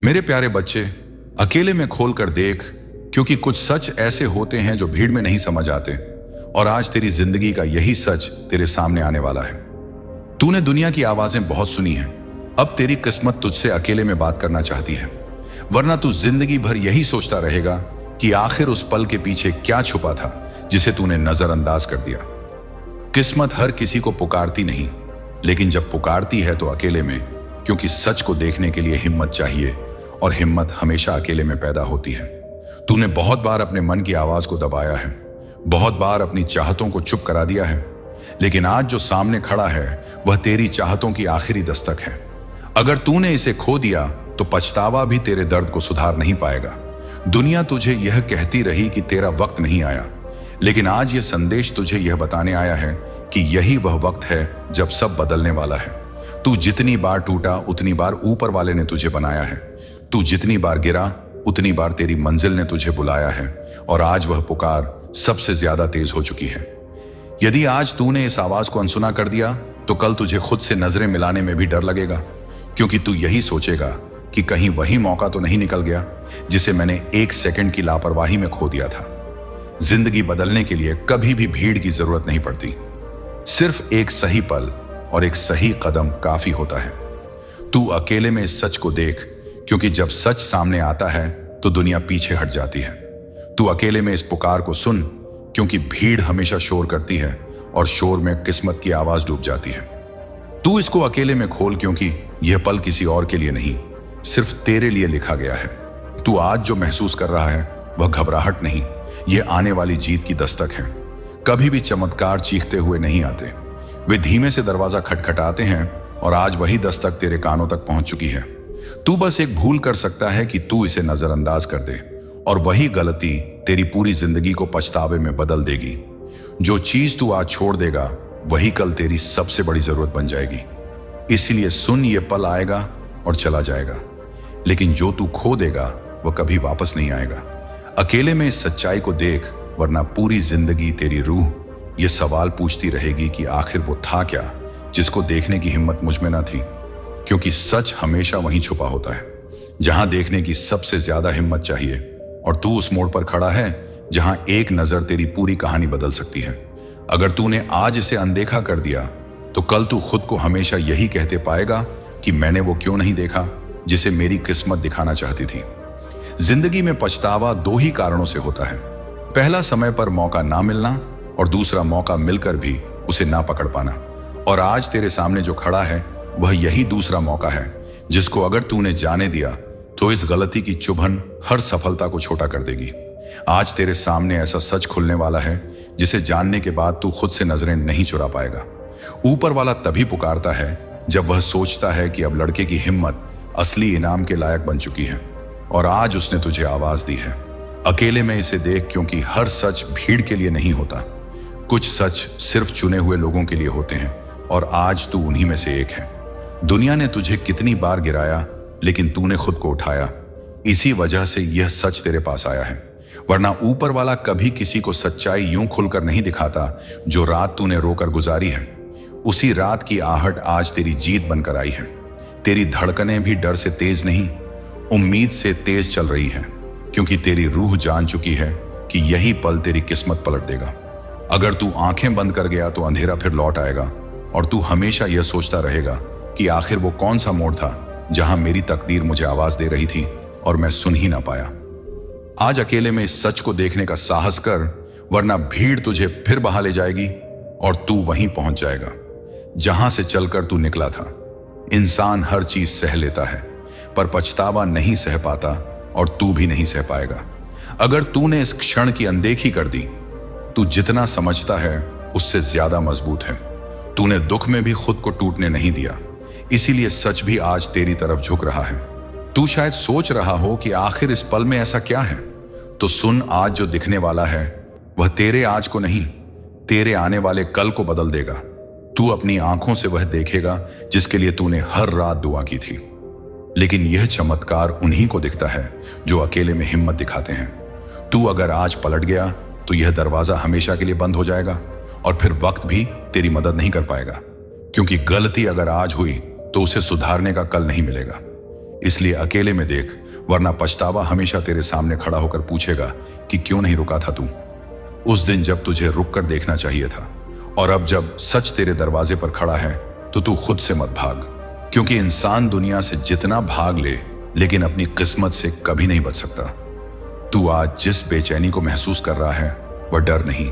मेरे प्यारे बच्चे, अकेले में खोल कर देख, क्योंकि कुछ सच ऐसे होते हैं जो भीड़ में नहीं समझ आते। और आज तेरी जिंदगी का यही सच तेरे सामने आने वाला है। तूने दुनिया की आवाजें बहुत सुनी हैं, अब तेरी किस्मत तुझसे अकेले में बात करना चाहती है। वरना तू जिंदगी भर यही सोचता रहेगा कि आखिर उस पल के पीछे क्या छुपा था जिसे तूने नजरअंदाज कर दिया। किस्मत हर किसी को पुकारती नहीं, लेकिन जब पुकारती है तो अकेले में, क्योंकि सच को देखने के लिए हिम्मत चाहिए और हिम्मत हमेशा अकेले में पैदा होती है। तूने बहुत बार अपने मन की आवाज को दबाया है, बहुत बार अपनी चाहतों को चुप करा दिया है, लेकिन आज जो सामने खड़ा है वह तेरी चाहतों की आखिरी दस्तक है। अगर तूने इसे खो दिया तो पछतावा भी तेरे दर्द को सुधार नहीं पाएगा। दुनिया तुझे यह कहती रही कि तेरा वक्त नहीं आया, लेकिन आज यह संदेश तुझे यह बताने आया है कि यही वह वक्त है जब सब बदलने वाला है। तू जितनी बार टूटा उतनी बार ऊपर वाले ने तुझे बनाया है। तू जितनी बार गिरा उतनी बार तेरी मंजिल ने तुझे बुलाया है, और आज वह पुकार सबसे ज्यादा तेज हो चुकी है। यदि आज तूने इस आवाज को अनसुना कर दिया तो कल तुझे खुद से नजरें मिलाने में भी डर लगेगा, क्योंकि तू यही सोचेगा कि कहीं वही मौका तो नहीं निकल गया जिसे मैंने एक सेकंड की लापरवाही में खो दिया था। जिंदगी बदलने के लिए कभी भी भीड़ की जरूरत नहीं पड़ती, सिर्फ एक सही पल और एक सही कदम काफी होता है। तू अकेले में इस सच को देख, क्योंकि जब सच सामने आता है तो दुनिया पीछे हट जाती है। तू अकेले में इस पुकार को सुन, क्योंकि भीड़ हमेशा शोर करती है और शोर में किस्मत की आवाज डूब जाती है। तू इसको अकेले में खोल, क्योंकि यह पल किसी और के लिए नहीं, सिर्फ तेरे लिए लिखा गया है। तू आज जो महसूस कर रहा है वह घबराहट नहीं, यह आने वाली जीत की दस्तक है। कभी भी चमत्कार चीखते हुए नहीं आते, वे धीमे से दरवाजा खटखटाते हैं, और आज वही दस्तक तेरे कानों तक पहुंच चुकी है। तू बस एक भूल कर सकता है कि तू इसे नजरअंदाज कर दे, और वही गलती तेरी पूरी जिंदगी को पछतावे में बदल देगी। जो चीज तू आज छोड़ देगा वही कल तेरी सबसे बड़ी जरूरत बन जाएगी। इसीलिए सुन, ये पल आएगा और चला जाएगा, लेकिन जो तू खो देगा वह कभी वापस नहीं आएगा। अकेले में इस सच्चाई को देख, वरना पूरी जिंदगी तेरी रूह यह सवाल पूछती रहेगी कि आखिर वो था क्या जिसको देखने की हिम्मत मुझ में ना थी। क्योंकि सच हमेशा वहीं छुपा होता है जहां देखने की सबसे ज्यादा हिम्मत चाहिए, और तू उस मोड़ पर खड़ा है जहां एक नजर तेरी पूरी कहानी बदल सकती है। अगर तूने आज इसे अनदेखा कर दिया तो कल तू खुद को हमेशा यही कहते पाएगा कि मैंने वो क्यों नहीं देखा जिसे मेरी किस्मत दिखाना चाहती थी। जिंदगी में पछतावा दो ही कारणों से होता है, पहला समय पर मौका ना मिलना, और दूसरा मौका मिलकर भी उसे ना पकड़ पाना। और आज तेरे सामने जो खड़ा है वह यही दूसरा मौका है, जिसको अगर तूने जाने दिया तो इस गलती की चुभन हर सफलता को छोटा कर देगी। आज तेरे सामने ऐसा सच खुलने वाला है जिसे जानने के बाद तू खुद से नजरें नहीं चुरा पाएगा। ऊपर वाला तभी पुकारता है जब वह सोचता है कि अब लड़के की हिम्मत असली इनाम के लायक बन चुकी है, और आज उसने तुझे आवाज दी है। अकेले में इसे देख, क्योंकि हर सच भीड़ के लिए नहीं होता। कुछ सच सिर्फ चुने हुए लोगों के लिए होते हैं, और आज तू उन्हीं में से एक है। दुनिया ने तुझे कितनी बार गिराया, लेकिन तूने खुद को उठाया। इसी वजह से यह सच तेरे पास आया है, वरना ऊपर वाला कभी किसी को सच्चाई यूं खुलकर नहीं दिखाता। जो रात तूने रोकर गुजारी है, उसी रात की आहट आज तेरी जीत बनकर आई है। तेरी धड़कनें भी डर से तेज नहीं, उम्मीद से तेज चल रही है, क्योंकि तेरी रूह जान चुकी है कि यही पल तेरी किस्मत पलट देगा। अगर तू आंखें बंद कर गया तो अंधेरा फिर लौट आएगा, और तू हमेशा यह सोचता रहेगा कि आखिर वो कौन सा मोड़ था जहां मेरी तकदीर मुझे आवाज दे रही थी और मैं सुन ही ना पाया। आज अकेले में इस सच को देखने का साहस कर, वरना भीड़ तुझे फिर बहा ले जाएगी और तू वहीं पहुंच जाएगा जहां से चलकर तू निकला था। इंसान हर चीज सह लेता है, पर पछतावा नहीं सह पाता, और तू भी नहीं सह पाएगा। अगर तूने इस क्षण की अनदेखी कर दी, तू जितना समझता है उससे ज्यादा मजबूत है। तूने दुख में भी खुद को टूटने नहीं दिया, इसीलिए सच भी आज तेरी तरफ झुक रहा है। तू शायद सोच रहा हो कि आखिर इस पल में ऐसा क्या है, तो सुन, आज जो दिखने वाला है वह तेरे आज को नहीं, तेरे आने वाले कल को बदल देगा। तू अपनी आंखों से वह देखेगा जिसके लिए तूने हर रात दुआ की थी। लेकिन यह चमत्कार उन्हीं को दिखता है जो अकेले में हिम्मत दिखाते हैं। तू अगर आज पलट गया तो यह दरवाजा हमेशा के लिए बंद हो जाएगा, और फिर वक्त भी तेरी मदद नहीं कर पाएगा, क्योंकि गलती अगर आज हुई तो उसे सुधारने का कल नहीं मिलेगा। इसलिए अकेले में देख, वरना पछतावा हमेशा तेरे सामने खड़ा होकर पूछेगा कि क्यों नहीं रुका था तू उस दिन जब तुझे रुक कर देखना चाहिए था। और अब जब सच तेरे दरवाजे पर खड़ा है तो तू खुद से मत भाग, क्योंकि इंसान दुनिया से जितना भाग ले लेकिन अपनी किस्मत से कभी नहीं बच सकता। तू आज जिस बेचैनी को महसूस कर रहा है वह डर नहीं,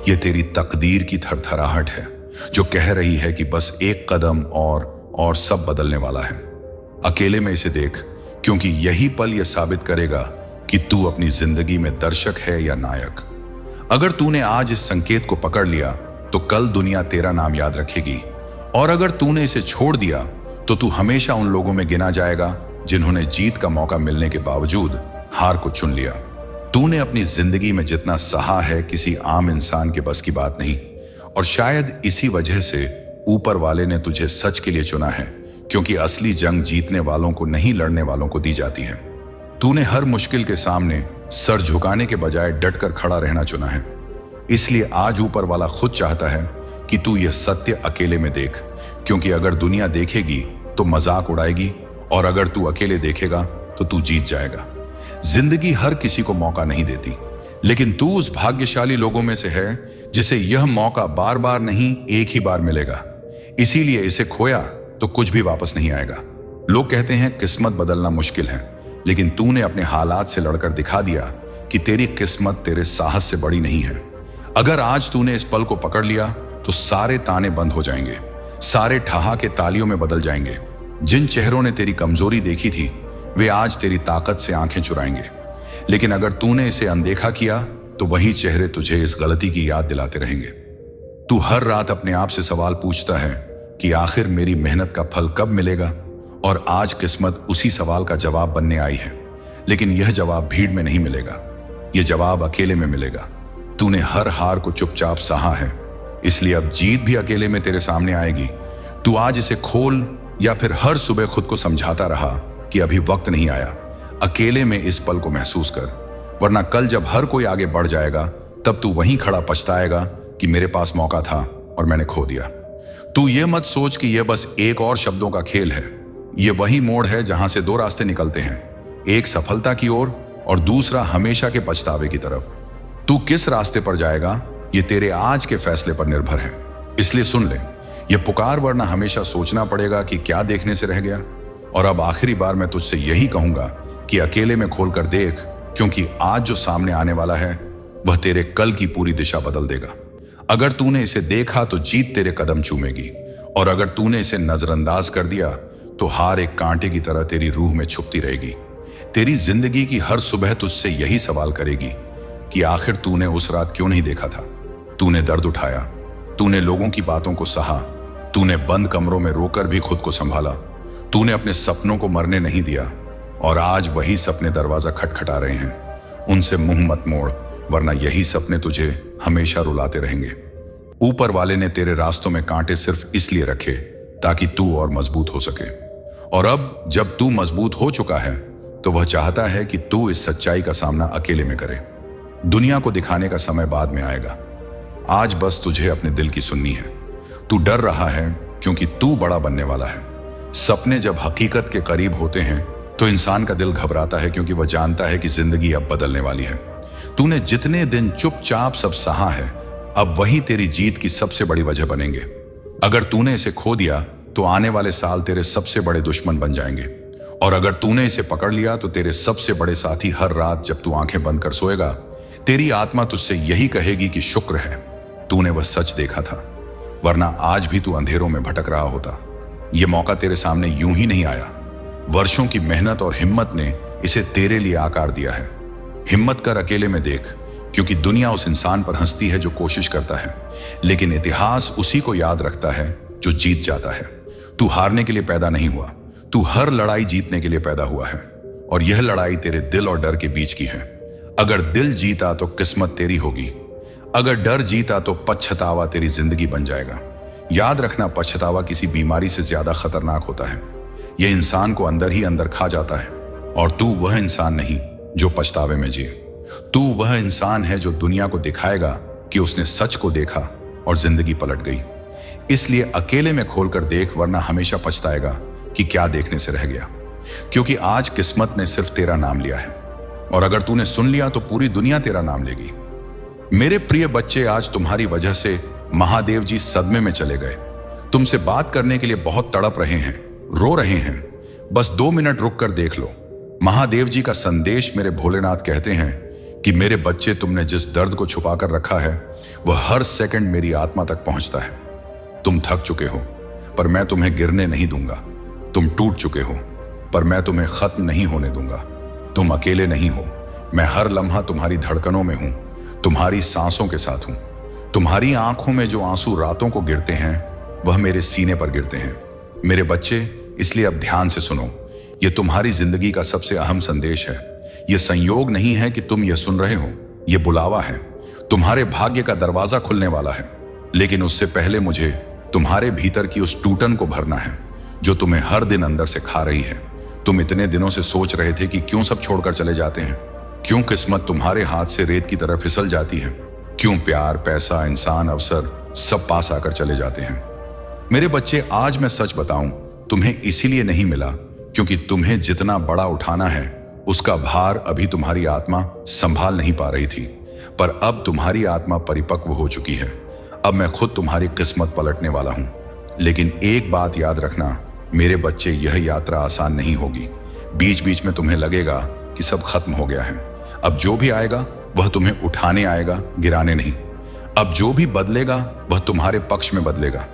यह तेरी तकदीर की थरथराहट है जो कह रही है कि बस एक कदम और सब बदलने वाला है। अकेले में इसे देख, क्योंकि यही पल यह साबित करेगा कि तू अपनी जिंदगी में दर्शक है या नायक। अगर तूने आज इस संकेत को पकड़ लिया तो कल दुनिया तेरा नाम याद रखेगी, और अगर तूने इसे छोड़ दिया तो तू हमेशा उन लोगों में गिना जाएगा जिन्होंने जीत का मौका मिलने के बावजूद हार को चुन लिया। तूने अपनी जिंदगी में जितना सहा है किसी आम इंसान के बस की बात नहीं, और शायद इसी वजह से ऊपर वाले ने तुझे सच के लिए चुना है, क्योंकि असली जंग जीतने वालों को नहीं, लड़ने वालों को दी जाती है। तूने हर मुश्किल के सामने सर झुकाने के बजाय डटकर खड़ा रहना चुना है। इसलिए आज ऊपर वाला खुद चाहता है कि तू यह सत्य अकेले में देख, क्योंकि अगर दुनिया देखेगी तो मजाक उड़ाएगी, और अगर तू अकेले देखेगा तो तू जीत जाएगा। जिंदगी हर किसी को मौका नहीं देती, लेकिन तू उस भाग्यशाली लोगों में से है जिसे यह मौका बार बार नहीं, एक ही बार मिलेगा। इसीलिए इसे खोया तो कुछ भी वापस नहीं आएगा। लोग कहते हैं किस्मत बदलना मुश्किल है, लेकिन तूने अपने हालात से लड़कर दिखा दिया कि तेरी किस्मत तेरे साहस से बड़ी नहीं है। अगर आज तूने इस पल को पकड़ लिया तो सारे ताने बंद हो जाएंगे, सारे ठहाके तालियों में बदल जाएंगे। जिन चेहरों ने तेरी कमजोरी देखी थी वे आज तेरी ताकत से आंखें चुराएंगे, लेकिन अगर तूने इसे अनदेखा किया तो वही चेहरे तुझे इस गलती की याद दिलाते रहेंगे। तू हर रात अपने आप से सवाल पूछता है कि आखिर मेरी मेहनत का फल कब मिलेगा, और आज किस्मत उसी सवाल का जवाब बनने आई है। लेकिन यह जवाब भीड़ में नहीं मिलेगा, यह जवाब अकेले में मिलेगा। तूने हर हार को चुपचाप सहा है, इसलिए अब जीत भी अकेले में तेरे सामने आएगी। तू आज इसे खोल या फिर हर सुबह खुद को समझाता रहा कि अभी वक्त नहीं आया। अकेले में इस पल को महसूस कर, वरना कल जब हर कोई आगे बढ़ जाएगा तब तू वहीं खड़ा पछताएगा कि मेरे पास मौका था और मैंने खो दिया। तू ये मत सोच कि यह बस एक और शब्दों का खेल है। यह वही मोड़ है जहां से दो रास्ते निकलते हैं, एक सफलता की ओर और दूसरा हमेशा के पछतावे की तरफ। तू किस रास्ते पर जाएगा ये तेरे आज के फैसले पर निर्भर है। इसलिए सुन ले, यह पुकार, वरना हमेशा सोचना पड़ेगा कि क्या देखने से रह गया। और अब आखिरी बार मैं तुझसे यही कहूंगा कि अकेले में खोलकर देख, क्योंकि आज जो सामने आने वाला है वह तेरे कल की पूरी दिशा बदल देगा। अगर तूने इसे देखा तो जीत तेरे कदम चूमेगी, और अगर तूने इसे नजरअंदाज कर दिया तो हार एक कांटे की तरह तेरी रूह में छुपती रहेगी। तेरी जिंदगी की हर सुबह तुझसे यही सवाल करेगी कि आखिर तूने उस रात क्यों नहीं देखा था। तूने दर्द उठाया, तूने लोगों की बातों को सहा, तूने बंद कमरों में रोकर भी खुद को संभाला, तूने अपने सपनों को मरने नहीं दिया, और आज वही सपने दरवाजा खटखटा रहे हैं। उनसे मुंह मत मोड़, वरना यही सपने तुझे हमेशा रुलाते रहेंगे। ऊपर वाले ने तेरे रास्तों में कांटे सिर्फ इसलिए रखे ताकि तू और मजबूत हो सके, और अब जब तू मजबूत हो चुका है तो वह चाहता है कि तू इस सच्चाई का सामना अकेले में करे। दुनिया को दिखाने का समय बाद में आएगा, आज बस तुझे अपने दिल की सुननी है। तू डर रहा है क्योंकि तू बड़ा बनने वाला है। सपने जब हकीकत के करीब होते हैं तो इंसान का दिल घबराता है, क्योंकि वह जानता है कि जिंदगी अब बदलने वाली है। तूने जितने दिन चुपचाप सब सहा है, अब वही तेरी जीत की सबसे बड़ी वजह बनेंगे। अगर तूने इसे खो दिया तो आने वाले साल तेरे सबसे बड़े दुश्मन बन जाएंगे, और अगर तूने इसे पकड़ लिया तो तेरे सबसे बड़े साथी। हर रात जब तू आंखें बंद कर सोएगा, तेरी आत्मा तुझसे यही कहेगी कि शुक्र है तूने वह सच देखा था, वरना आज भी तू अंधेरों में भटक रहा होता। यह मौका तेरे सामने यूं ही नहीं आया, वर्षों की मेहनत और हिम्मत ने इसे तेरे लिए आकार दिया है। हिम्मत कर, अकेले में देख, क्योंकि दुनिया उस इंसान पर हंसती है जो कोशिश करता है, लेकिन इतिहास उसी को याद रखता है जो जीत जाता है। तू हारने के लिए पैदा नहीं हुआ, तू हर लड़ाई जीतने के लिए पैदा हुआ है, और यह लड़ाई तेरे दिल और डर के बीच की है। अगर दिल जीता तो किस्मत तेरी होगी, अगर डर जीता तो पछतावा तेरी जिंदगी बन जाएगा। याद रखना, पछतावा किसी बीमारी से ज्यादा खतरनाक होता है। यह इंसान को अंदर ही अंदर खा जाता है, और तू वह इंसान नहीं जो पछतावे में जिए। तू वह इंसान है जो दुनिया को दिखाएगा कि उसने सच को देखा और जिंदगी पलट गई। इसलिए अकेले में खोलकर देख, वरना हमेशा पछताएगा कि क्या देखने से रह गया। क्योंकि आज किस्मत ने सिर्फ तेरा नाम लिया है, और अगर तूने सुन लिया तो पूरी दुनिया तेरा नाम लेगी। मेरे प्रिय बच्चे, आज तुम्हारी वजह से महादेव जी सदमे में चले गए। तुमसे बात करने के लिए बहुत तड़प रहे हैं, रो रहे हैं। बस 2 मिनट रुक कर देख लो। महादेव जी का संदेश मेरे भोलेनाथ कहते हैं कि मेरे बच्चे, तुमने जिस दर्द को छुपा कर रखा है वह हर सेकंड मेरी आत्मा तक पहुंचता है। तुम थक चुके हो, पर मैं तुम्हें गिरने नहीं दूंगा। तुम टूट चुके हो, पर मैं तुम्हें खत्म नहीं होने दूंगा। तुम अकेले नहीं हो, मैं हर लम्हा तुम्हारी धड़कनों में हूं, तुम्हारी सांसों के साथ हूं। तुम्हारी आंखों में जो आंसू रातों को गिरते हैं वह मेरे सीने पर गिरते हैं। मेरे बच्चे, इसलिए अब ध्यान से सुनो। यह तुम्हारी जिंदगी का सबसे अहम संदेश है। यह संयोग नहीं है कि तुम यह सुन रहे हो, यह बुलावा है। तुम्हारे भाग्य का दरवाजा खुलने वाला है, लेकिन उससे पहले मुझे तुम्हारे भीतर की उस टूटन को भरना है जो तुम्हें हर दिन अंदर से खा रही है। तुम इतने दिनों से सोच रहे थे कि क्यों सब छोड़कर चले जाते हैं, क्यों किस्मत तुम्हारे हाथ से रेत की तरह फिसल जाती है, क्यों प्यार, पैसा, इंसान, अवसर सब पास आकर चले जाते हैं। मेरे बच्चे, आज मैं सच बताऊं, तुम्हें इसीलिए नहीं मिला क्योंकि तुम्हें जितना बड़ा उठाना है उसका भार अभी तुम्हारी आत्मा संभाल नहीं पा रही थी। पर अब तुम्हारी आत्मा परिपक्व हो चुकी है। अब मैं खुद तुम्हारी किस्मत पलटने वाला हूं। लेकिन एक बात याद रखना मेरे बच्चे, यह यात्रा आसान नहीं होगी। बीच बीच में तुम्हें लगेगा कि सब खत्म हो गया है। अब जो भी आएगा वह तुम्हें उठाने आएगा, गिराने नहीं। अब जो भी बदलेगा वह तुम्हारे पक्ष में बदलेगा।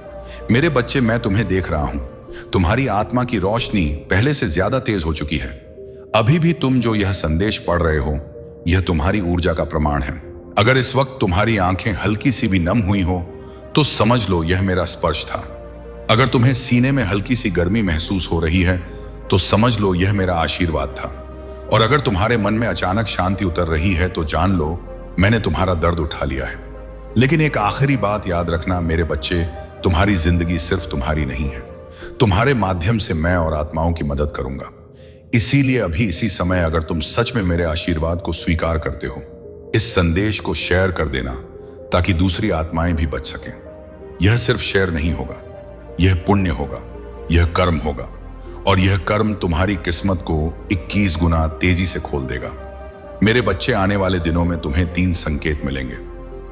मेरे बच्चे, मैं तुम्हें देख रहा हूं। तुम्हारी आत्मा की रोशनी पहले से ज्यादा तेज हो चुकी है। अभी भी तुम जो यह संदेश पढ़ रहे हो, यह तुम्हारी ऊर्जा का प्रमाण है। अगर इस वक्त तुम्हारी आंखें हल्की सी भी नम हुई हो तो समझ लो यह मेरा स्पर्श था। अगर तुम्हें सीने में हल्की सी गर्मी महसूस हो रही है तो समझ लो यह मेरा आशीर्वाद था। और अगर तुम्हारे मन में अचानक शांति उतर रही है तो जान लो मैंने तुम्हारा दर्द उठा लिया है। लेकिन एक आखिरी बात याद रखना मेरे बच्चे, तुम्हारी जिंदगी सिर्फ तुम्हारी नहीं है। तुम्हारे माध्यम से मैं और आत्माओं की मदद करूंगा। इसीलिए अभी इसी समय अगर तुम सच में मेरे आशीर्वाद को स्वीकार करते हो, इस संदेश को शेयर कर देना ताकि दूसरी आत्माएं भी बच सकें। यह सिर्फ शेयर नहीं होगा, यह पुण्य होगा, यह कर्म होगा, और यह कर्म तुम्हारी किस्मत को 21 गुना तेजी से खोल देगा। मेरे बच्चे, आने वाले दिनों में तुम्हें 3 संकेत मिलेंगे।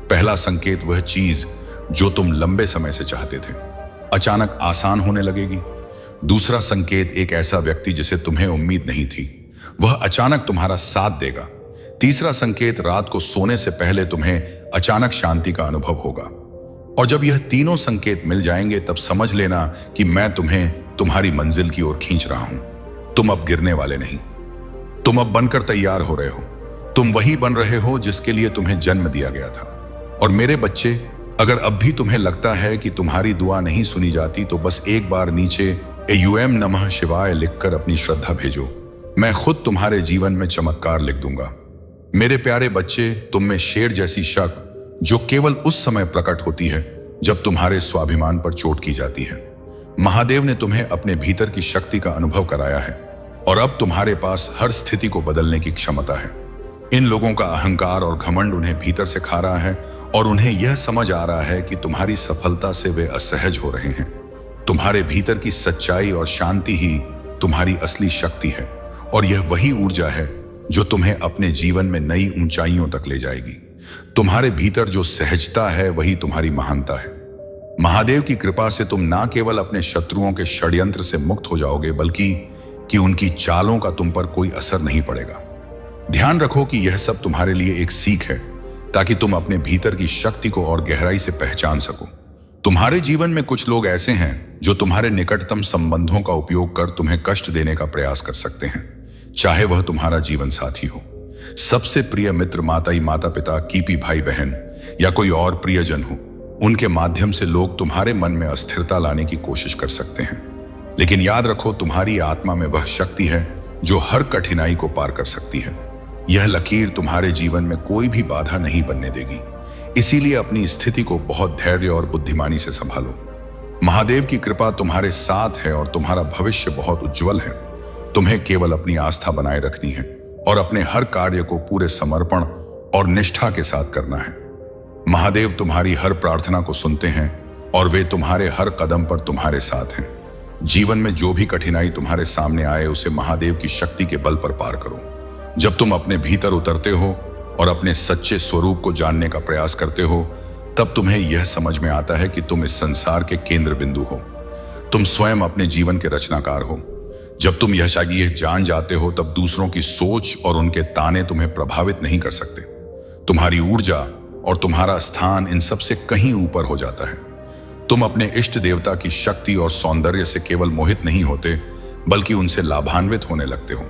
पहला संकेत वह चीज जो तुम लंबे समय से चाहते थे अचानक आसान होने लगेगी। दूसरा संकेत एक ऐसा व्यक्ति जिसे तुम्हें उम्मीद नहीं थी, वह अचानक तुम्हारा साथ देगा। तीसरा संकेत रात को सोने से पहले तुम्हें अचानक शांति का अनुभव होगा। और जब यह तीनों संकेत मिल जाएंगे तब समझ लेना कि मैं तुम्हें तुम्हारी मंजिल की ओर खींच रहा हूं। तुम अब गिरने वाले नहीं, तुम अब बनकर तैयार हो रहे हो। तुम वही बन रहे हो जिसके लिए तुम्हें जन्म दिया गया था। और मेरे बच्चे, अगर अब भी तुम्हें लगता है कि तुम्हारी दुआ नहीं सुनी जाती तो बस एक बार नीचे एयूएम नमः शिवाय लिखकर अपनी श्रद्धा भेजो। मैं खुद तुम्हारे जीवन में चमत्कार लिख दूंगा। मेरे प्यारे बच्चे, तुम में शेर जैसी शक जो केवल उस समय प्रकट होती है जब तुम्हारे स्वाभिमान पर चोट की जाती है। महादेव ने तुम्हें अपने भीतर की शक्ति का अनुभव कराया है और अब तुम्हारे पास हर स्थिति को बदलने की क्षमता है। इन लोगों का अहंकार और घमंड उन्हें भीतर से खा रहा है और उन्हें यह समझ आ रहा है कि तुम्हारी सफलता से वे असहज हो रहे हैं। तुम्हारे भीतर की सच्चाई और शांति ही तुम्हारी असली शक्ति है और यह वही ऊर्जा है जो तुम्हें अपने जीवन में नई ऊंचाइयों तक ले जाएगी। तुम्हारे भीतर जो सहजता है वही तुम्हारी महानता है। महादेव की कृपा से तुम ना केवल अपने शत्रुओं के षड्यंत्र से मुक्त हो जाओगे बल्कि कि उनकी चालों का तुम पर कोई असर नहीं पड़ेगा। ध्यान रखो कि यह सब तुम्हारे लिए एक सीख है ताकि तुम अपने भीतर की शक्ति को और गहराई से पहचान सको। तुम्हारे जीवन में कुछ लोग ऐसे हैं जो तुम्हारे निकटतम संबंधों का उपयोग कर तुम्हें कष्ट देने का प्रयास कर सकते हैं, चाहे वह तुम्हारा जीवन साथी हो, सबसे प्रिय मित्र, माताई माता पिता, कीपी भाई बहन या कोई और प्रियजन हो। उनके माध्यम से लोग तुम्हारे मन में अस्थिरता लाने की कोशिश कर सकते हैं। लेकिन याद रखो, तुम्हारी आत्मा में वह शक्ति है जो हर कठिनाई को पार कर सकती है। यह लकीर तुम्हारे जीवन में कोई भी बाधा नहीं बनने देगी। इसीलिए अपनी स्थिति को बहुत धैर्य और बुद्धिमानी से संभालो। महादेव की कृपा तुम्हारे साथ है और तुम्हारा भविष्य बहुत उज्जवल है। तुम्हें केवल अपनी आस्था बनाए रखनी है और अपने हर कार्य को पूरे समर्पण और निष्ठा के साथ करना है। महादेव तुम्हारी हर प्रार्थना को सुनते हैं और वे तुम्हारे हर कदम पर तुम्हारे साथ हैं। जीवन में जो भी कठिनाई तुम्हारे सामने आए उसे महादेव की शक्ति के बल पर पार करो। जब तुम अपने भीतर उतरते हो और अपने सच्चे स्वरूप को जानने का प्रयास करते हो, तब तुम्हें यह समझ में आता है कि तुम इस संसार के केंद्र बिंदु हो। तुम स्वयं अपने जीवन के रचनाकार हो। जब तुम यह जान जाते हो, तब दूसरों की सोच और उनके ताने तुम्हें प्रभावित नहीं कर सकते। तुम्हारी ऊर्जा और तुम्हारा स्थान इन सब से कहीं ऊपर हो जाता है। तुम अपने इष्ट देवता की शक्ति और सौंदर्य से केवल मोहित नहीं होते, बल्कि उनसे लाभान्वित होने लगते हो।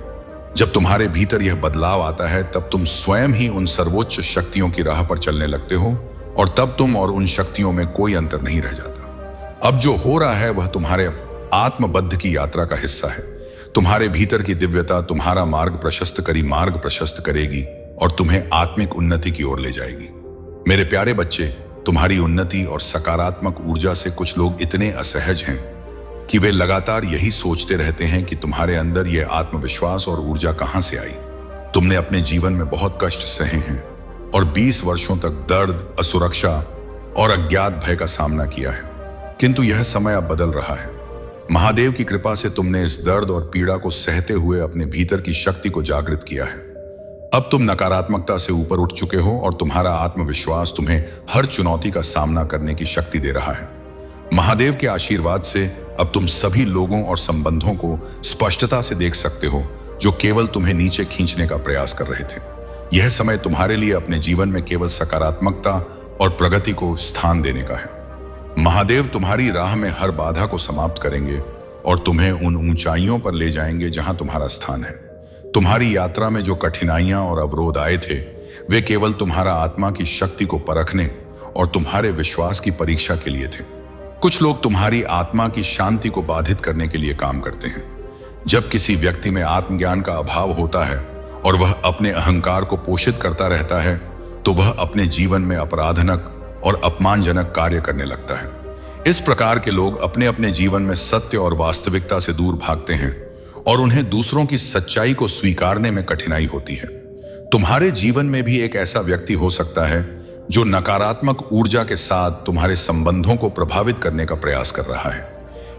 जब तुम्हारे भीतर यह बदलाव आता है, तब तुम स्वयं ही उन सर्वोच्च शक्तियों की राह पर चलने लगते हो, और तब तुम और उन शक्तियों में कोई अंतर नहीं रह जाता। अब जो हो रहा है वह तुम्हारे आत्मबद्ध की यात्रा का हिस्सा है। तुम्हारे भीतर की दिव्यता तुम्हारा मार्ग प्रशस्त करेगी और तुम्हें आत्मिक उन्नति की ओर ले जाएगी। मेरे प्यारे बच्चे, तुम्हारी उन्नति और सकारात्मक ऊर्जा से कुछ लोग इतने असहज हैं कि वे लगातार यही सोचते रहते हैं कि तुम्हारे अंदर यह आत्मविश्वास और ऊर्जा कहां से आई। तुमने अपने जीवन में बहुत कष्ट सहे हैं और 20 वर्षों तक दर्द, असुरक्षा और अज्ञात भय का सामना किया है, किंतु यह समय अब बदल रहा है। महादेव की कृपा से तुमने इस दर्द और पीड़ा को सहते हुए अपने भीतर की शक्ति को जागृत किया है। अब तुम नकारात्मकता से ऊपर उठ चुके हो और तुम्हारा आत्मविश्वास तुम्हें हर चुनौती का सामना करने की शक्ति दे रहा है। महादेव के आशीर्वाद से अब तुम सभी लोगों और संबंधों को स्पष्टता से देख सकते हो जो केवल तुम्हें नीचे खींचने का प्रयास कर रहे थे। यह समय तुम्हारे लिए अपने जीवन में केवल सकारात्मकता और प्रगति को स्थान देने का है। महादेव तुम्हारी राह में हर बाधा को समाप्त करेंगे और तुम्हें उन ऊंचाइयों पर ले जाएंगे जहां तुम्हारा स्थान है। तुम्हारी यात्रा में जो कठिनाइयां और अवरोध आए थे, वे केवल तुम्हारा आत्मा की शक्ति को परखने और तुम्हारे विश्वास की परीक्षा के लिए थे। कुछ लोग तुम्हारी आत्मा की शांति को बाधित करने के लिए काम करते हैं। जब किसी व्यक्ति में आत्मज्ञान का अभाव होता है और वह अपने अहंकार को पोषित करता रहता है, तो वह अपने जीवन में अपराधनक और अपमानजनक कार्य करने लगता है। इस प्रकार के लोग अपने अपने जीवन में सत्य और वास्तविकता से दूर भागते हैं और उन्हें दूसरों की सच्चाई को स्वीकारने में कठिनाई होती है। तुम्हारे जीवन में भी एक ऐसा व्यक्ति हो सकता है जो नकारात्मक ऊर्जा के साथ तुम्हारे संबंधों को प्रभावित करने का प्रयास कर रहा है।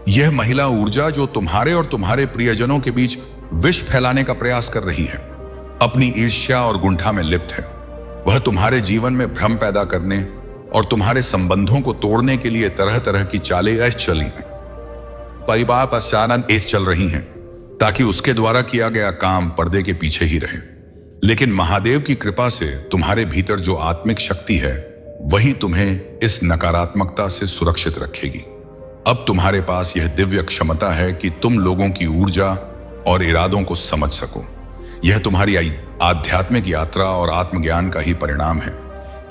यह महिला ऊर्जा जो तुम्हारे और तुम्हारे प्रियजनों के बीच विष फैलाने का प्रयास कर रही है, अपनी ईर्ष्या और गुंठा में लिप्त है। वह तुम्हारे जीवन में भ्रम पैदा करने और तुम्हारे संबंधों को तोड़ने के लिए तरह तरह की चालें चली हैं। परिवार पश्चानन चल रही हैं ताकि उसके द्वारा किया गया काम पर्दे के पीछे ही रहे। लेकिन महादेव की कृपा से तुम्हारे भीतर जो आत्मिक शक्ति है, वही तुम्हें इस नकारात्मकता से सुरक्षित रखेगी। अब तुम्हारे पास यह दिव्य क्षमता है कि तुम लोगों की ऊर्जा और इरादों को समझ सको। यह तुम्हारी आध्यात्मिक यात्रा और आत्मज्ञान का ही परिणाम है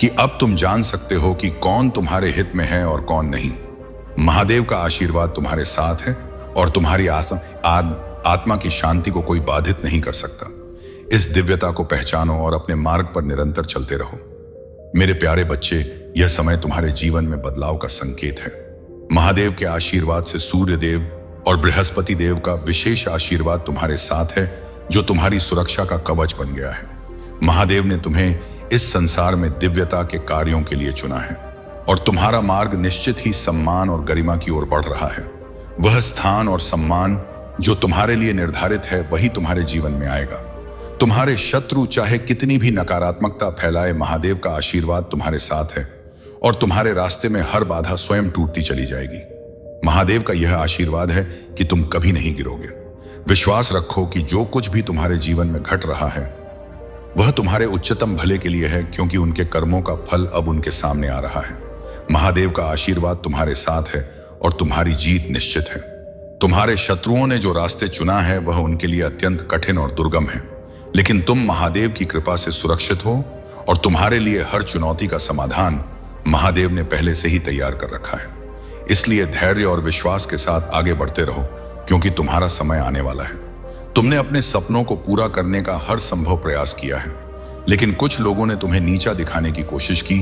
कि अब तुम जान सकते हो कि कौन तुम्हारे हित में है और कौन नहीं। महादेव का आशीर्वाद तुम्हारे साथ है और तुम्हारी आत्मा की शांति को कोई बाधित नहीं कर सकता। इस दिव्यता को पहचानो और अपने मार्ग पर निरंतर चलते रहो। मेरे प्यारे बच्चे, यह समय तुम्हारे जीवन में बदलाव का संकेत है। महादेव के आशीर्वाद से सूर्य देव और बृहस्पति देव का विशेष आशीर्वाद तुम्हारे साथ है, जो तुम्हारी सुरक्षा का कवच बन गया है। महादेव ने तुम्हें इस संसार में दिव्यता के कार्यों के लिए चुना है और तुम्हारा मार्ग निश्चित ही सम्मान और गरिमा की ओर बढ़ रहा है। वह स्थान और सम्मान जो तुम्हारे लिए निर्धारित है, वही तुम्हारे जीवन में आएगा। तुम्हारे शत्रु चाहे कितनी भी नकारात्मकता फैलाए, महादेव का आशीर्वाद तुम्हारे साथ है और तुम्हारे रास्ते में हर बाधा स्वयं टूटती चली जाएगी। महादेव का यह आशीर्वाद है कि तुम कभी नहीं गिरोगे। विश्वास रखो कि जो कुछ भी तुम्हारे जीवन में घट रहा है, वह तुम्हारे उच्चतम भले के लिए है, क्योंकि उनके कर्मों का फल अब उनके सामने आ रहा है। महादेव का आशीर्वाद तुम्हारे साथ है और तुम्हारी जीत निश्चित है। तुम्हारे शत्रुओं ने जो रास्ते चुना है, वह उनके लिए अत्यंत कठिन और दुर्गम है, लेकिन तुम महादेव की कृपा से सुरक्षित हो और तुम्हारे लिए हर चुनौती का समाधान महादेव ने पहले से ही तैयार कर रखा है। इसलिए धैर्य और विश्वास के साथ आगे बढ़ते रहो, क्योंकि तुम्हारा समय आने वाला है। तुमने अपने सपनों को पूरा करने का हर संभव प्रयास किया है, लेकिन कुछ लोगों ने तुम्हें नीचा दिखाने की कोशिश की,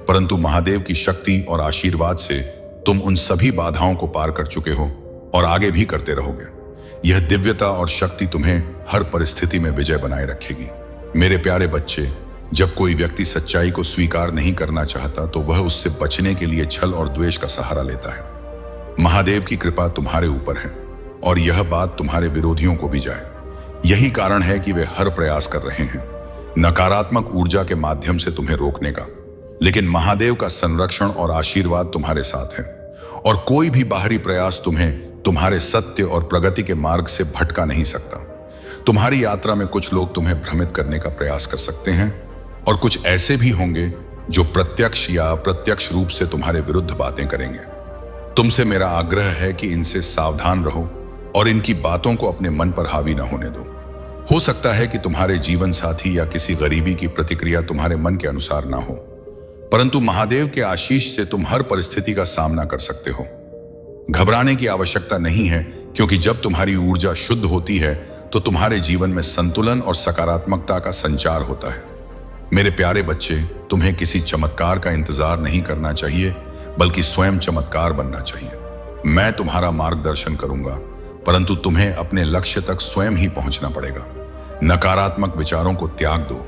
परंतु महादेव की शक्ति और आशीर्वाद से तुम उन सभी बाधाओं को पार कर चुके हो और आगे भी करते रहोगे। यह दिव्यता और शक्ति तुम्हें हर परिस्थिति में विजय बनाए रखेगी। मेरे प्यारे बच्चे, जब कोई व्यक्ति सच्चाई को स्वीकार नहीं करना चाहता, तो वह उससे बचने के लिए छल और द्वेष का सहारा लेता है। महादेव की कृपा तुम्हारे ऊपर है और यह बात तुम्हारे विरोधियों को भी जाए। यही कारण है कि वे हर प्रयास कर रहे हैं नकारात्मक ऊर्जा के माध्यम से तुम्हें रोकने का। लेकिन महादेव का संरक्षण और आशीर्वाद तुम्हारे साथ है और कोई भी बाहरी प्रयास तुम्हें तुम्हारे सत्य और प्रगति के मार्ग से भटका नहीं सकता। तुम्हारी यात्रा में कुछ लोग तुम्हें भ्रमित करने का प्रयास कर सकते हैं और कुछ ऐसे भी होंगे जो प्रत्यक्ष या अप्रत्यक्ष रूप से तुम्हारे विरुद्ध बातें करेंगे। तुमसे मेरा आग्रह है कि इनसे सावधान रहो और इनकी बातों को अपने मन पर हावी न होने दो। हो सकता है कि तुम्हारे जीवन साथी या किसी गरीबी की प्रतिक्रिया तुम्हारे मन के अनुसार ना हो, परंतु महादेव के आशीष से तुम हर परिस्थिति का सामना कर सकते हो। घबराने की आवश्यकता नहीं है, क्योंकि जब तुम्हारी ऊर्जा शुद्ध होती है तो तुम्हारे जीवन में संतुलन और सकारात्मकता का संचार होता है। मेरे प्यारे बच्चे, तुम्हें किसी चमत्कार का इंतजार नहीं करना चाहिए, बल्कि स्वयं चमत्कार बनना चाहिए। मैं तुम्हारा मार्गदर्शन करूंगा, परंतु तुम्हें अपने लक्ष्य तक स्वयं ही पहुंचना पड़ेगा। नकारात्मक विचारों को त्याग दो,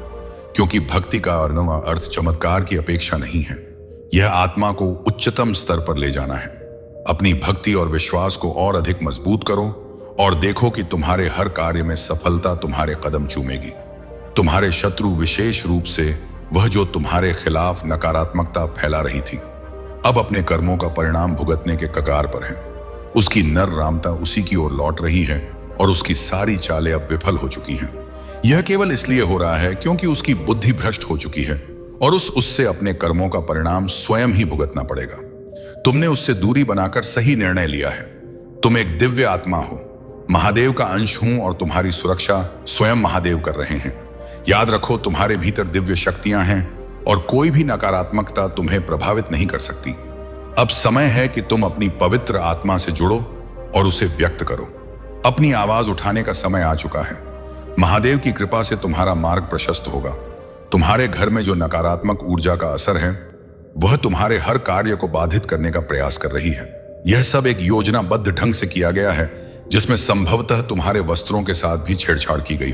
क्योंकि भक्ति का अर्थ चमत्कार की अपेक्षा नहीं है। यह आत्मा को उच्चतम स्तर पर ले जाना है। अपनी भक्ति और विश्वास को और अधिक मजबूत करो और देखो कि तुम्हारे हर कार्य में सफलता तुम्हारे कदम चूमेगी। तुम्हारे शत्रु, विशेष रूप से वह जो तुम्हारे खिलाफ नकारात्मकता फैला रही थी, अब अपने कर्मों का परिणाम भुगतने के कगार पर है। उसकी नर रामता उसी की ओर लौट रही है और उसकी सारी चालें अब विफल हो चुकी हैं। यह केवल इसलिए हो रहा है क्योंकि उसकी बुद्धि भ्रष्ट हो चुकी है और उससे अपने कर्मों का परिणाम स्वयं ही भुगतना पड़ेगा। तुमने उससे दूरी बनाकर सही निर्णय लिया है। तुम एक दिव्य आत्मा हो, महादेव का अंश हूं और तुम्हारी सुरक्षा स्वयं महादेव कर रहे हैं। याद रखो, तुम्हारे भीतर दिव्य शक्तियां हैं और कोई भी नकारात्मकता तुम्हें प्रभावित नहीं कर सकती। अब समय है कि तुम अपनी पवित्र आत्मा से जुड़ो और उसे व्यक्त करो। अपनी आवाज उठाने का समय आ चुका है। महादेव की कृपा से तुम्हारा मार्ग प्रशस्त होगा। तुम्हारे घर में जो नकारात्मक ऊर्जा का असर है, वह तुम्हारे हर कार्य को बाधित करने का प्रयास कर रही है। यह सब एक योजनाबद्ध ढंग से किया गया है, जिसमें संभवतः तुम्हारे वस्त्रों के साथ भी छेड़छाड़ की गई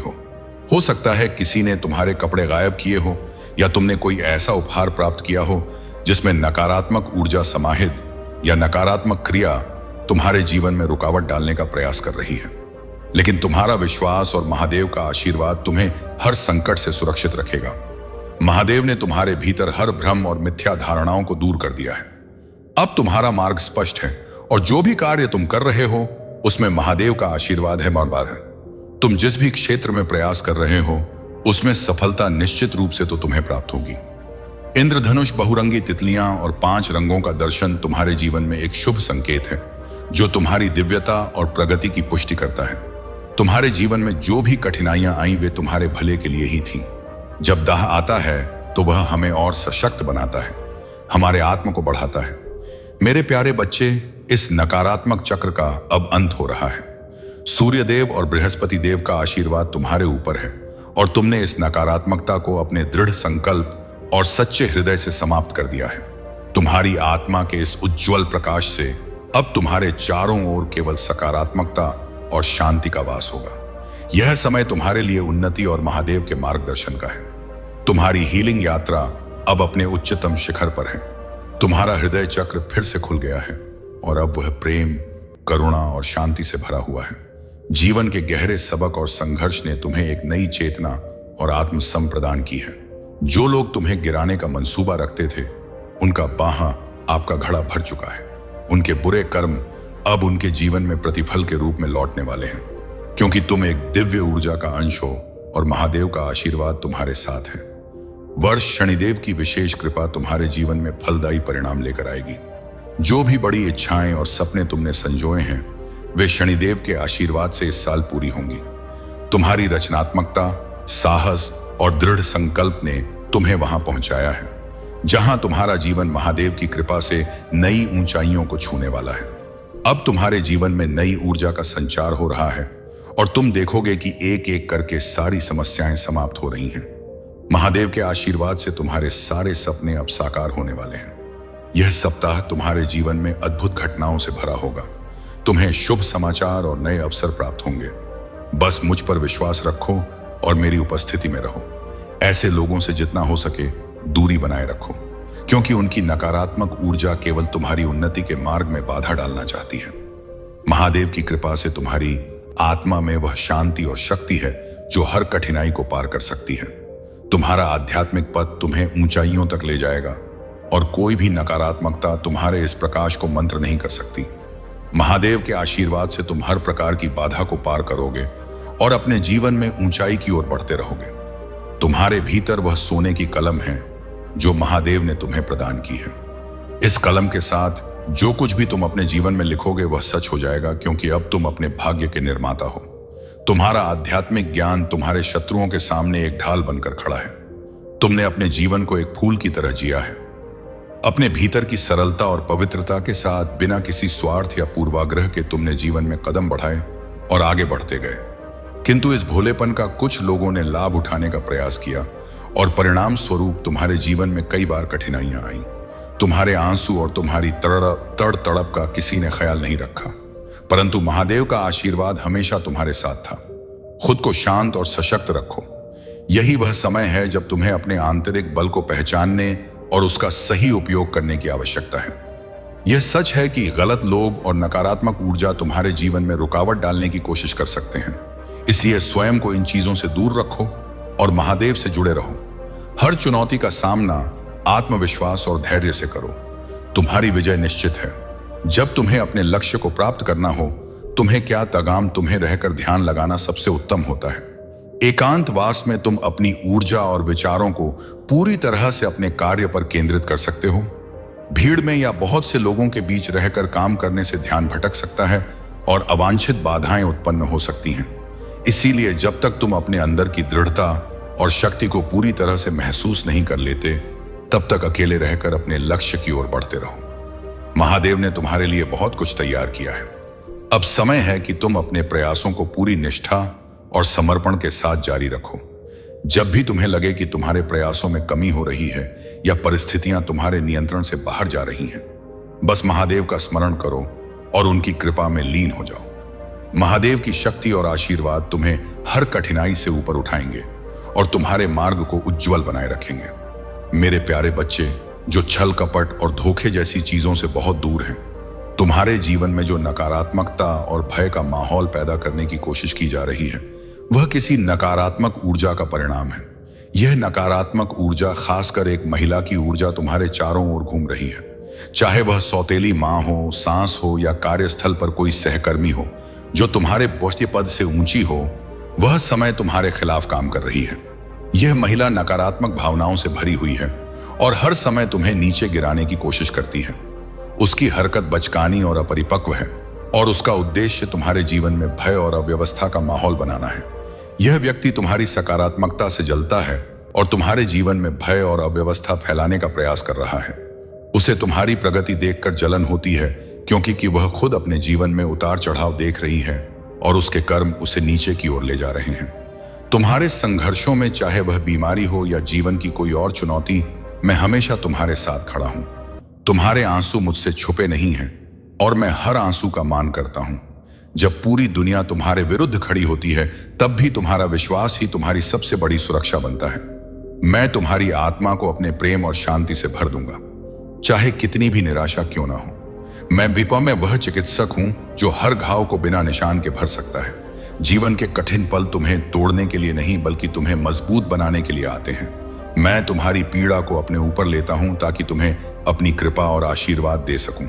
हो सकता है किसी ने तुम्हारे कपड़े गायब किए हो या तुमने कोई ऐसा उपहार प्राप्त किया हो जिसमें नकारात्मक ऊर्जा समाहित या नकारात्मक क्रिया तुम्हारे जीवन में रुकावट डालने का प्रयास कर रही है। लेकिन तुम्हारा विश्वास और महादेव का आशीर्वाद तुम्हें हर संकट से सुरक्षित रखेगा। महादेव ने तुम्हारे भीतर हर भ्रम और मिथ्या धारणाओं को दूर कर दिया है। अब तुम्हारा मार्ग स्पष्ट है और जो भी कार्य तुम कर रहे हो उसमें महादेव का आशीर्वाद है। मौनबाद है। तुम जिस भी क्षेत्र में प्रयास कर रहे हो उसमें सफलता निश्चित रूप से तो तुम्हें प्राप्त होगी। इंद्रधनुष, बहुरंगी तितलियां और 5 रंगों का दर्शन तुम्हारे जीवन में एक शुभ संकेत है, जो तुम्हारी दिव्यता और प्रगति की पुष्टि करता है। तुम्हारे जीवन में जो भी कठिनाइयां आई वे तुम्हारे भले के लिए ही थीं। जब दाह आता है तो वह हमें और सशक्त बनाता है, हमारे आत्मा को बढ़ाता है। मेरे प्यारे बच्चे, इस नकारात्मक चक्र का अब अंत हो रहा है। सूर्यदेव और बृहस्पति देव का आशीर्वाद तुम्हारे ऊपर है और तुमने इस नकारात्मकता को अपने दृढ़ संकल्प और सच्चे हृदय से समाप्त कर दिया है। तुम्हारी आत्मा के इस उज्जवल प्रकाश से अब तुम्हारे चारों ओर केवल सकारात्मकता और शांति का वास होगा। यह समय तुम्हारे लिए उन्नति और महादेव के मार्गदर्शन का है। तुम्हारी हीलिंग यात्रा अब अपने उच्चतम शिखर पर है। तुम्हारा हृदय चक्र फिर से खुल गया है और अब वह प्रेम, करुणा और शांति से भरा हुआ है। जीवन के गहरे सबक और संघर्ष ने तुम्हें एक नई चेतना और आत्मसम प्रदान की है। जो लोग तुम्हें गिराने का मंसूबा रखते थे, उनका बाहा आपका घड़ा भर चुका है। उनके बुरे कर्म अब उनके जीवन में प्रतिफल के रूप में लौटने वाले हैं, क्योंकि तुम एक दिव्य ऊर्जा का अंश हो और महादेव का आशीर्वाद तुम्हारे साथ है। वर्ष शनिदेव की विशेष कृपा तुम्हारे जीवन में फलदायी परिणाम लेकर आएगी। जो भी बड़ी इच्छाएं और सपने तुमने संजोए हैं, वे शनिदेव के आशीर्वाद से इस साल पूरी होंगी। तुम्हारी रचनात्मकता, साहस और दृढ़ संकल्प ने तुम्हें वहां पहुंचाया है जहां तुम्हारा जीवन महादेव की कृपा से नई ऊंचाइयों को छूने वाला है। अब तुम्हारे जीवन में नई ऊर्जा का संचार हो रहा है और तुम देखोगे कि एक एक करके सारी समस्याएं समाप्त हो रही हैं। महादेव के आशीर्वाद से तुम्हारे सारे सपने अब साकार होने वाले हैं। यह सप्ताह तुम्हारे जीवन में अद्भुत घटनाओं से भरा होगा। तुम्हें शुभ समाचार और नए अवसर प्राप्त होंगे। बस मुझ पर विश्वास रखो और मेरी उपस्थिति में रहो। ऐसे लोगों से जितना हो सके दूरी बनाए रखो, क्योंकि उनकी नकारात्मक ऊर्जा केवल तुम्हारी उन्नति के मार्ग में बाधा डालना चाहती है। महादेव की कृपा से तुम्हारी आत्मा में वह शांति और शक्ति है जो हर कठिनाई को पार कर सकती है। तुम्हारा आध्यात्मिक पथ तुम्हें ऊंचाइयों तक ले जाएगा और कोई भी नकारात्मकता तुम्हारे इस प्रकाश को मंत्र नहीं कर सकती। महादेव के आशीर्वाद से तुम हर प्रकार की बाधा को पार करोगे और अपने जीवन में ऊंचाई की ओर बढ़ते रहोगे। तुम्हारे भीतर वह सोने की कलम है जो महादेव ने तुम्हें प्रदान की है। इस कलम के साथ जो कुछ भी तुम अपने जीवन में लिखोगे वह सच हो जाएगा, क्योंकि अब तुम अपने भाग्य के निर्माता हो। तुम्हारा आध्यात्मिक ज्ञान तुम्हारे शत्रुओं के सामने एक ढाल बनकर खड़ा है। तुमने अपने जीवन को एक फूल की तरह जिया है, अपने भीतर की सरलता और पवित्रता के साथ। बिना किसी स्वार्थ या पूर्वाग्रह के तुमने जीवन में कदम बढ़ाए और आगे बढ़ते गए। किंतु इस भोलेपन का कुछ लोगों ने लाभ उठाने का प्रयास किया और परिणाम स्वरूप तुम्हारे जीवन में कई बार कठिनाइयां आईं। तुम्हारे आंसू और तुम्हारी तड़प का किसी ने ख्याल नहीं रखा, परंतु महादेव का आशीर्वाद हमेशा तुम्हारे साथ था। खुद को शांत और सशक्त रखो। यही वह समय है जब तुम्हें अपने आंतरिक बल को पहचानने और उसका सही उपयोग करने की आवश्यकता है। यह सच है कि गलत लोग और नकारात्मक ऊर्जा तुम्हारे जीवन में रुकावट डालने की कोशिश कर सकते हैं, इसलिए स्वयं को इन चीजों से दूर रखो और महादेव से जुड़े रहो। हर चुनौती का सामना आत्मविश्वास और धैर्य से करो। तुम्हारी विजय निश्चित है। जब तुम्हें अपने लक्ष्य को प्राप्त करना हो, तुम्हें क्या तगाम तुम्हें रहकर ध्यान लगाना सबसे उत्तम होता है। एकांतवास में तुम अपनी ऊर्जा और विचारों को पूरी तरह से अपने कार्य पर केंद्रित कर सकते हो। भीड़ में या बहुत से लोगों के बीच रहकर काम करने से ध्यान भटक सकता है और अवांछित बाधाएं उत्पन्न हो सकती हैं। इसीलिए जब तक तुम अपने अंदर की दृढ़ता और शक्ति को पूरी तरह से महसूस नहीं कर लेते, तब तक अकेले रहकर अपने लक्ष्य की ओर बढ़ते रहो। महादेव ने तुम्हारे लिए बहुत कुछ तैयार किया है। अब समय है कि तुम अपने प्रयासों को पूरी निष्ठा और समर्पण के साथ जारी रखो। जब भी तुम्हें लगे कि तुम्हारे प्रयासों में कमी हो रही है या परिस्थितियां तुम्हारे नियंत्रण से बाहर जा रही हैं, बस महादेव का स्मरण करो और उनकी कृपा में लीन हो जाओ। महादेव की शक्ति और आशीर्वाद तुम्हें हर कठिनाई से ऊपर उठाएंगे और तुम्हारे मार्ग को उज्जवल बनाए रखेंगे। मेरे प्यारे बच्चे, जो छल कपट और धोखे जैसी चीजों से बहुत दूर हैं, तुम्हारे जीवन में जो नकारात्मकता और भय का माहौल पैदा करने की कोशिश की जा रही है, वह किसी नकारात्मक ऊर्जा का परिणाम है। यह नकारात्मक ऊर्जा, खासकर एक महिला की ऊर्जा, तुम्हारे चारों ओर घूम रही है। चाहे वह सौतेली माँ हो, सास हो या कार्यस्थल पर कोई सहकर्मी हो जो तुम्हारे पद से ऊंची हो, वह समय तुम्हारे खिलाफ काम कर रही है। यह महिला नकारात्मक भावनाओं से भरी हुई है और हर समय तुम्हें नीचे गिराने की कोशिश करती है। उसकी हरकत बचकानी और अपरिपक्व है और उसका उद्देश्य तुम्हारे जीवन में भय और अव्यवस्था का माहौल बनाना है। यह व्यक्ति तुम्हारी सकारात्मकता से जलता है और तुम्हारे जीवन में भय और अव्यवस्था फैलाने का प्रयास कर रहा है। उसे तुम्हारी प्रगति देखकर जलन होती है, क्योंकि वह खुद अपने जीवन में उतार चढ़ाव देख रही है और उसके कर्म उसे नीचे की ओर ले जा रहे हैं। तुम्हारे संघर्षों में, चाहे वह बीमारी हो या जीवन की कोई और चुनौती, मैं हमेशा तुम्हारे साथ खड़ा हूं। तुम्हारे आंसू मुझसे छुपे नहीं हैं और मैं हर आंसू का मान करता हूं। जब पूरी दुनिया तुम्हारे विरुद्ध खड़ी होती है, तब भी तुम्हारा विश्वास ही तुम्हारी सबसे बड़ी सुरक्षा बनता है। मैं तुम्हारी आत्मा को अपने प्रेम और शांति से भर दूंगा, चाहे कितनी भी निराशा क्यों ना हो। मैं विपा में वह चिकित्सक हूं जो हर घाव को बिना निशान के भर सकता है। जीवन के कठिन पल तुम्हें तोड़ने के लिए नहीं, बल्कि तुम्हें मजबूत बनाने के लिए आते हैं। मैं तुम्हारी पीड़ा को अपने ऊपर लेता हूं ताकि तुम्हें अपनी कृपा और आशीर्वाद दे सकूं।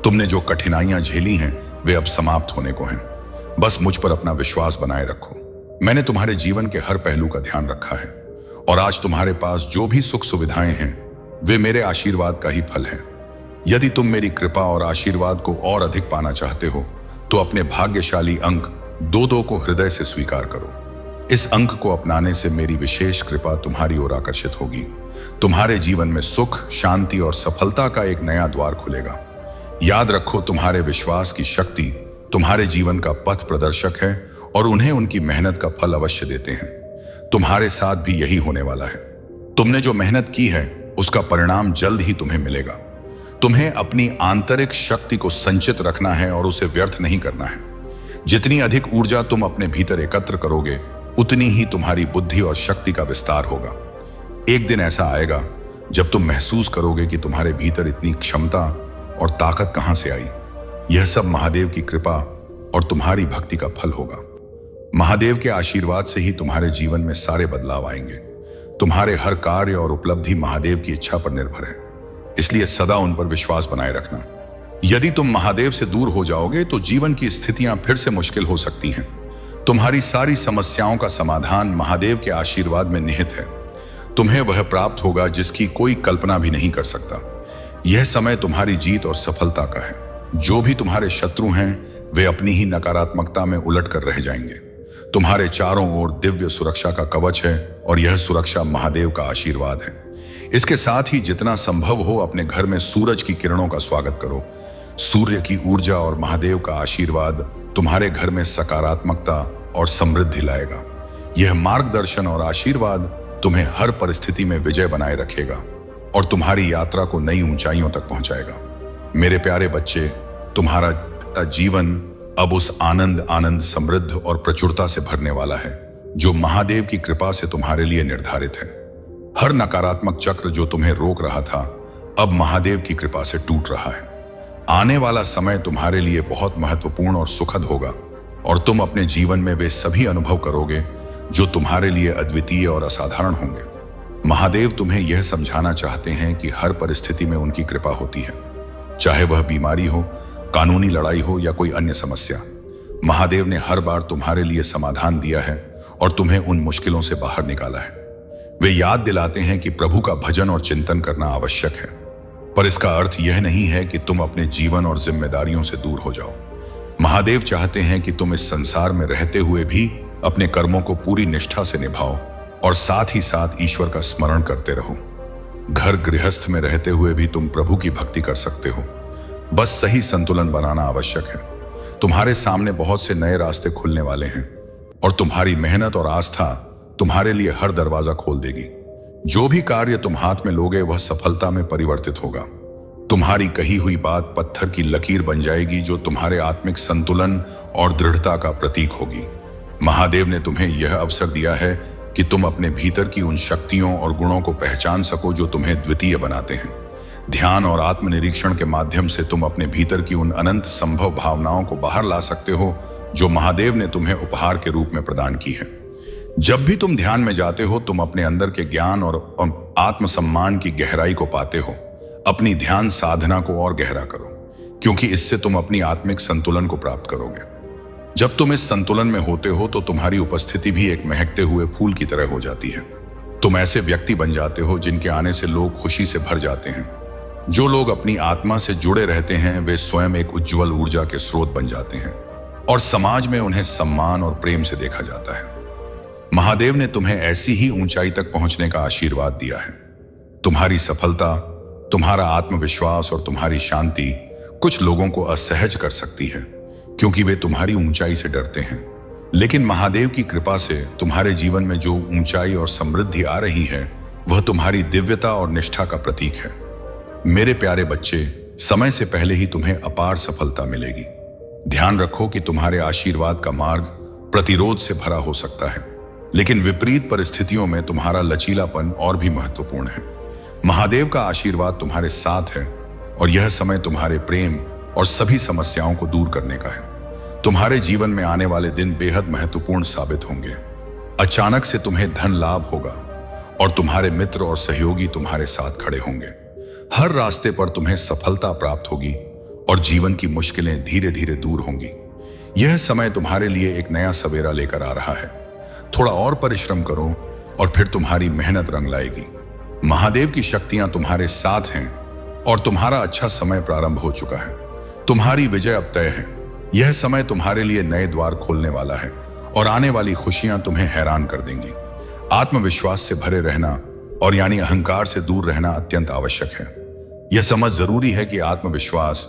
तुमने जो कठिनाइयां झेली हैं, वे अब समाप्त होने को हैं। बस मुझ पर अपना विश्वास बनाए रखो। मैंने तुम्हारे जीवन के हर पहलू का ध्यान रखा है और आज तुम्हारे पास जो भी सुख सुविधाएं हैं, वे मेरे आशीर्वाद का ही फल है। यदि तुम मेरी कृपा और आशीर्वाद को और अधिक पाना चाहते हो, तो अपने भाग्यशाली अंक 2-2 को हृदय से स्वीकार करो। इस अंक को अपनाने से मेरी विशेष कृपा तुम्हारी ओर आकर्षित होगी। तुम्हारे जीवन में सुख, शांति और सफलता का एक नया द्वार खुलेगा। याद रखो, तुम्हारे विश्वास की शक्ति तुम्हारे जीवन का पथ प्रदर्शक है और उन्हें उनकी मेहनत का फल अवश्य देते हैं। तुम्हारे साथ भी यही होने वाला है। तुमने जो मेहनत की है, उसका परिणाम जल्द ही तुम्हें मिलेगा। तुम्हें अपनी आंतरिक शक्ति को संचित रखना है और उसे व्यर्थ नहीं करना है। जितनी अधिक ऊर्जा तुम अपने भीतर एकत्र करोगे, उतनी ही तुम्हारी बुद्धि और शक्ति का विस्तार होगा। एक दिन ऐसा आएगा जब तुम महसूस करोगे कि तुम्हारे भीतर इतनी क्षमता और ताकत कहां से आई। यह सब महादेव की कृपा और तुम्हारी भक्ति का फल होगा। महादेव के आशीर्वाद से ही तुम्हारे जीवन में सारे बदलाव आएंगे। तुम्हारे हर कार्य और उपलब्धि महादेव की इच्छा पर निर्भर है, इसलिए सदा उन पर विश्वास बनाए रखना। यदि तुम महादेव से दूर हो जाओगे तो जीवन की स्थितियां फिर से मुश्किल हो सकती हैं। तुम्हारी सारी समस्याओं का समाधान महादेव के आशीर्वाद में निहित है। तुम्हें वह प्राप्त होगा जिसकी कोई कल्पना भी नहीं कर सकता। यह समय तुम्हारी जीत और सफलता का है। जो भी तुम्हारे शत्रु हैं वे अपनी ही नकारात्मकता में उलट कर रह जाएंगे। तुम्हारे चारों ओर दिव्य सुरक्षा का कवच है और यह सुरक्षा महादेव का आशीर्वाद है। इसके साथ ही जितना संभव हो अपने घर में सूरज की किरणों का स्वागत करो। सूर्य की ऊर्जा और महादेव का आशीर्वाद तुम्हारे घर में सकारात्मकता और समृद्धि लाएगा। यह मार्गदर्शन और आशीर्वाद तुम्हें हर परिस्थिति में विजय बनाए रखेगा और तुम्हारी यात्रा को नई ऊंचाइयों तक पहुंचाएगा। मेरे प्यारे बच्चे, तुम्हारा जीवन अब उस आनंद समृद्ध और प्रचुरता से भरने वाला है जो महादेव की कृपा से तुम्हारे लिए निर्धारित है। हर नकारात्मक चक्र जो तुम्हें रोक रहा था अब महादेव की कृपा से टूट रहा है। आने वाला समय तुम्हारे लिए बहुत महत्वपूर्ण और सुखद होगा और तुम अपने जीवन में वे सभी अनुभव करोगे जो तुम्हारे लिए अद्वितीय और असाधारण होंगे। महादेव तुम्हें यह समझाना चाहते हैं कि हर परिस्थिति में उनकी कृपा होती है, चाहे वह बीमारी हो, कानूनी लड़ाई हो या कोई अन्य समस्या। महादेव ने हर बार तुम्हारे लिए समाधान दिया है और तुम्हें उन मुश्किलों से बाहर निकाला है। वे याद दिलाते हैं कि प्रभु का भजन और चिंतन करना आवश्यक है, पर इसका अर्थ यह नहीं है कि तुम अपने जीवन और जिम्मेदारियों से दूर हो जाओ। महादेव चाहते हैं कि तुम इस संसार में रहते हुए भी अपने कर्मों को पूरी निष्ठा से निभाओ और साथ ही साथ ईश्वर का स्मरण करते रहो। घर गृहस्थ में रहते हुए भी तुम प्रभु की भक्ति कर सकते हो, बस सही संतुलन बनाना आवश्यक है। तुम्हारे सामने बहुत से नए रास्ते खुलने वाले हैं और तुम्हारी मेहनत और आस्था तुम्हारे लिए हर दरवाजा खोल देगी। जो भी कार्य तुम हाथ में लोगे वह सफलता में परिवर्तित होगा। तुम्हारी कही हुई बात पत्थर की लकीर बन जाएगी जो तुम्हारे आत्मिक संतुलन और दृढ़ता का प्रतीक होगी। महादेव ने तुम्हें यह अवसर दिया है कि तुम अपने भीतर की उन शक्तियों और गुणों को पहचान सको जो तुम्हें द्वितीय बनाते हैं। ध्यान और आत्मनिरीक्षण के माध्यम से तुम अपने भीतर की उन अनंत संभव भावनाओं को बाहर ला सकते हो जो महादेव ने तुम्हें उपहार के रूप में प्रदान की है। जब भी तुम ध्यान में जाते हो तुम अपने अंदर के ज्ञान और आत्मसम्मान की गहराई को पाते हो। अपनी ध्यान साधना को और गहरा करो, क्योंकि इससे तुम अपनी आत्मिक संतुलन को प्राप्त करोगे। जब तुम इस संतुलन में होते हो तो तुम्हारी उपस्थिति भी एक महकते हुए फूल की तरह हो जाती है। तुम ऐसे व्यक्ति बन जाते हो जिनके आने से लोग खुशी से भर जाते हैं। जो लोग अपनी आत्मा से जुड़े रहते हैं वे स्वयं एक उज्जवल ऊर्जा के स्रोत बन जाते हैं और समाज में उन्हें सम्मान और प्रेम से देखा जाता है। महादेव ने तुम्हें ऐसी ही ऊंचाई तक पहुंचने का आशीर्वाद दिया है। तुम्हारी सफलता, तुम्हारा आत्मविश्वास और तुम्हारी शांति कुछ लोगों को असहज कर सकती है क्योंकि वे तुम्हारी ऊंचाई से डरते हैं, लेकिन महादेव की कृपा से तुम्हारे जीवन में जो ऊंचाई और समृद्धि आ रही है वह तुम्हारी दिव्यता और निष्ठा का प्रतीक है। मेरे प्यारे बच्चे, समय से पहले ही तुम्हें अपार सफलता मिलेगी। ध्यान रखो कि तुम्हारे आशीर्वाद का मार्ग प्रतिरोध से भरा हो सकता है, लेकिन विपरीत परिस्थितियों में तुम्हारा लचीलापन और भी महत्वपूर्ण है। महादेव का आशीर्वाद तुम्हारे साथ है और यह समय तुम्हारे प्रेम और सभी समस्याओं को दूर करने का है। तुम्हारे जीवन में आने वाले दिन बेहद महत्वपूर्ण साबित होंगे। अचानक से तुम्हें धन लाभ होगा और तुम्हारे मित्र और सहयोगी तुम्हारे साथ खड़े होंगे। हर रास्ते पर तुम्हें सफलता प्राप्त होगी और जीवन की मुश्किलें धीरे धीरे दूर होंगी। यह समय तुम्हारे लिए एक नया सवेरा लेकर आ रहा है। थोड़ा और परिश्रम करो और फिर तुम्हारी मेहनत रंग लाएगी। महादेव की शक्तियां तुम्हारे साथ हैं और तुम्हारा अच्छा समय प्रारंभ हो चुका है। तुम्हारी विजय अब तय है। यह समय तुम्हारे लिए नए द्वार खोलने वाला है और आने वाली खुशियां तुम्हें हैरान कर देंगी। आत्मविश्वास से भरे रहना और यानी अहंकार से दूर रहना अत्यंत आवश्यक है। यह समझ जरूरी है कि आत्मविश्वास